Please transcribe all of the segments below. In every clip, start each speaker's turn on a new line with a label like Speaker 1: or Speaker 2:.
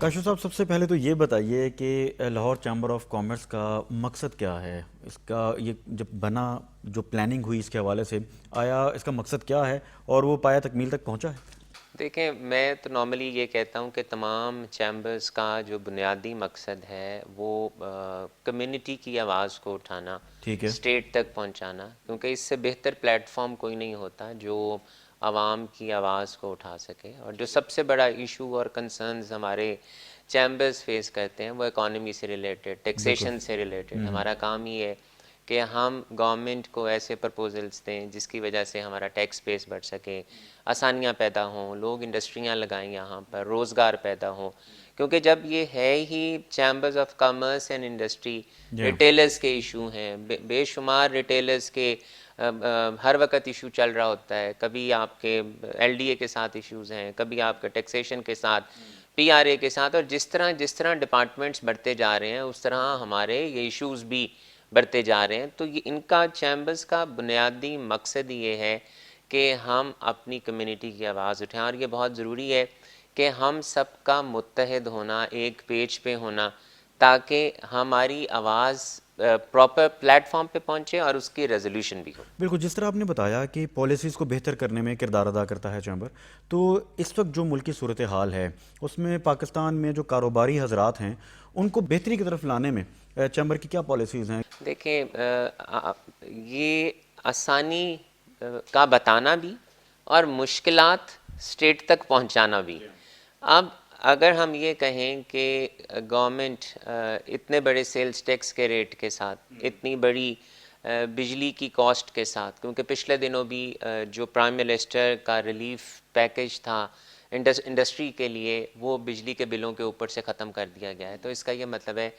Speaker 1: کاشف صاحب، سب سے پہلے تو یہ بتائیے کہ لاہور چیمبر آف کامرس کا مقصد کیا ہے؟ اس کا یہ جب بنا، جو پلاننگ ہوئی اس کے حوالے سے، آیا اس کا مقصد کیا ہے اور وہ پایا تکمیل تک پہنچا ہے؟
Speaker 2: دیکھیں، میں تو نارملی یہ کہتا ہوں کہ تمام چیمبرز کا جو بنیادی مقصد ہے وہ کمیونٹی کی آواز کو اٹھانا،
Speaker 1: ٹھیک ہے۔
Speaker 2: اسٹیٹ تک پہنچانا، کیونکہ اس سے بہتر پلیٹ فارم کوئی نہیں ہوتا جو عوام کی آواز کو اٹھا سکے۔ اور جو سب سے بڑا ایشو اور کنسرنز ہمارے چیمبرز فیس کرتے ہیں وہ اکانومی سے ریلیٹڈ،
Speaker 1: بالکل۔
Speaker 2: ٹیکسیشن سے ریلیٹڈ۔ ہمارا کام یہ ہے کہ ہم گورنمنٹ کو ایسے پرپوزلز دیں جس کی وجہ سے ہمارا ٹیکس بیس بڑھ سکے، آسانیاں پیدا ہوں، لوگ انڈسٹریاں لگائیں یہاں پر، روزگار پیدا ہوں۔ کیونکہ جب یہ ہے ہی chambers of commerce and industry,
Speaker 1: جی ہاں۔
Speaker 2: ریٹیلرز کے ایشو ہیں، بے شمار ریٹیلرز کے ہر وقت ایشو چل رہا ہوتا ہے۔ کبھی آپ کے ایل ڈی اے کے ساتھ ایشوز ہیں، کبھی آپ کے ٹیکسیشن کے ساتھ، پی آر اے کے ساتھ، اور جس طرح ڈپارٹمنٹس بڑھتے جا رہے ہیں اس طرح ہمارے یہ ایشوز بھی بڑھتے جا رہے ہیں۔ تو یہ ان کا چیمبرز کا بنیادی مقصد یہ ہے کہ ہم اپنی کمیونٹی کی آواز اٹھائیں، اور یہ بہت ضروری ہے کہ ہم سب کا متحد ہونا، ایک پیج پہ ہونا، تاکہ ہماری آواز پراپر پلیٹ فارم پہ پہنچے اور اس کی ریزولوشن بھی ہو۔
Speaker 1: بالکل، جس طرح آپ نے بتایا کہ پالیسیز کو بہتر کرنے میں کردار ادا کرتا ہے چیمبر، تو اس وقت جو ملکی صورتحال ہے اس میں پاکستان میں جو کاروباری حضرات ہیں ان کو بہتری کی طرف لانے میں چیمبر کی کیا پالیسیز ہیں؟
Speaker 2: دیکھیں، یہ آسانی کا بتانا بھی اور مشکلات اسٹیٹ تک پہنچانا بھی۔ اب اگر ہم یہ کہیں کہ گورنمنٹ اتنے بڑے سیلز ٹیکس کے ریٹ کے ساتھ، اتنی بڑی بجلی کی کاسٹ کے ساتھ، کیونکہ پچھلے دنوں بھی جو پرائم منسٹر کا ریلیف پیکج تھا انڈسٹری کے لیے، وہ بجلی کے بلوں کے اوپر سے ختم کر دیا گیا ہے، تو اس کا یہ مطلب ہے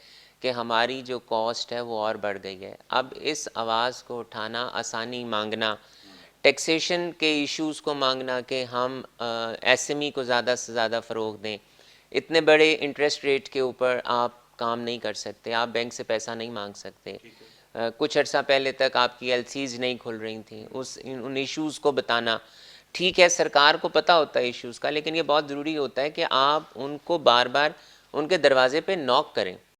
Speaker 2: کہ ہماری جو کاسٹ ہے وہ اور بڑھ گئی ہے۔ اب اس آواز کو اٹھانا، آسانی مانگنا، ٹیکسیشن کے ایشوز کو مانگنا کہ ہم ایس ایم ای کو زیادہ سے زیادہ فروغ دیں۔ اتنے بڑے انٹرسٹ ریٹ کے اوپر آپ کام نہیں کر سکتے، آپ بینک سے پیسہ نہیں مانگ سکتے۔ کچھ عرصہ پہلے تک آپ کی ایل سیز نہیں کھل رہی تھیں، ان ایشوز کو بتانا۔ ٹھیک ہے، سرکار کو پتہ ہوتا ہے ایشوز کا، لیکن یہ بہت ضروری ہوتا ہے کہ آپ ان کو بار بار ان کے دروازے پہ نوک کریں۔